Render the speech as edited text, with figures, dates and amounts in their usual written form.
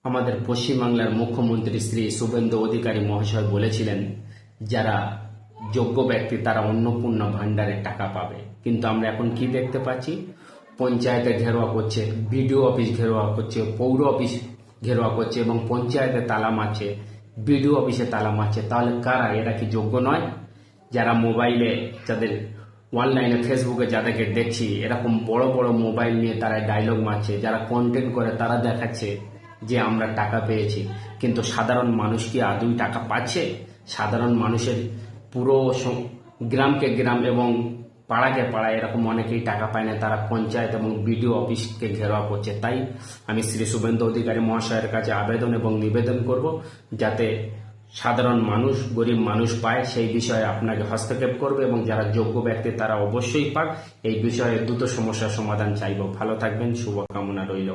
আমাদের পশ্চিমবাংলার মুখ্যমন্ত্রী শ্রী শুভেন্দু অধিকারী মহাশয় বলেছিলেন, যারা যোগ্য ব্যক্তি তারা অন্নপূর্ণা ভাণ্ডারে টাকা পাবে। কিন্তু আমরা এখন কি দেখতে পাচ্ছি? পঞ্চায়েতে ঘেরোয়া করছে, বিডিও অফিস ঘেরোয়া করছে, পৌর অফিস ঘেরোয়া করছে এবং পঞ্চায়েতে তালা মারছে, বিডিও অফিসে তালা মারছে। তাহলে কারা? এরা কি যোগ্য নয়? যারা মোবাইলে, যাদের অনলাইনে ফেসবুকে যাদেরকে দেখছি এরকম বড় বড় মোবাইল নিয়ে তারা ডায়লগ মারছে, যারা কন্টেন্ট করে তারা দেখাচ্ছে যে আমরা টাকা পেয়েছি, কিন্তু সাধারণ মানুষ কি আদৌ টাকা পাচ্ছে? সাধারণ মানুষের পুরো গ্রামকে গ্রাম এবং পাড়াকে পাড়া এরকম অনেকেই টাকা পায় না, তারা পঞ্চায়েত এবং বিডিও অফিসকে ঘেরাও করছে। তাই আমি শ্রী শুভেন্দু অধিকারী মহাশয়ের কাছে আবেদন এবং নিবেদন করব, যাতে সাধারণ মানুষ, গরিব মানুষ পায় সেই বিষয়ে আপনাকে হস্তক্ষেপ করবে এবং যারা যোগ্য ব্যক্তি তারা অবশ্যই পাক। এই বিষয়ে দ্রুত সমস্যার সমাধান চাইব। ভালো থাকবেন, শুভকামনা রইল।